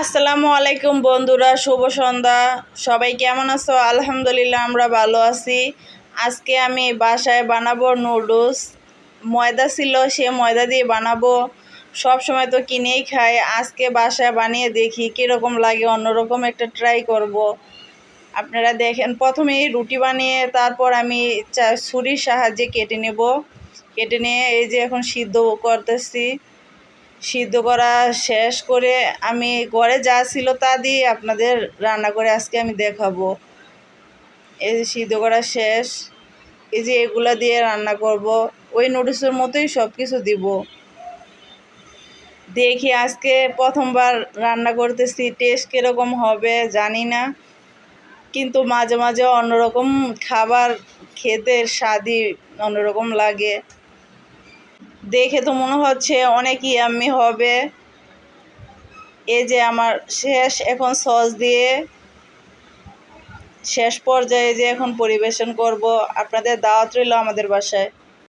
আসসালামু আলাইকুম বন্ধুরা, শুভ সন্ধ্যা। সবাই কেমন আছো? আলহামদুলিল্লাহ, আমরা ভালো আছি। আজকে আমি বাসায় বানাবো নুডলস। ময়দা ছিল, সে ময়দা দিয়ে বানাবো। সব সময় তো কিনেই খাই, আজকে বাসায় বানিয়ে দেখি কীরকম লাগে, অন্যরকম একটা ট্রাই করব। আপনারা দেখেন, প্রথমেই রুটি বানিয়ে তারপর আমি ছুরির সাহায্যে কেটে নেব। কেটে নিয়ে এই যে এখন সিদ্ধ করতেছি। সিদ্ধ করা শেষ করে আমি ঘরে যা ছিল তা দিয়ে আপনাদের রান্না করে আজকে আমি দেখাবো। এই যে সিদ্ধ করা শেষ, এই যে এগুলা দিয়ে রান্না করব। ওই নুডলসের মতোই সব কিছু দিব। দেখি আজকে প্রথমবার রান্না করতেছি, টেস্ট কীরকম হবে জানি না, কিন্তু মাঝে মাঝে অন্যরকম খাবার খেতে স্বাদই অন্যরকম লাগে। দেখে তো মনে হচ্ছে অনেক ইয়াম্মি হবে। এই যে আমার শেষ, এখন সস দিয়ে শেষ পর্যায়ে যে এখন পরিবেশন করব। আপনাদের দাওয়াত রইল আমাদের বাসায়।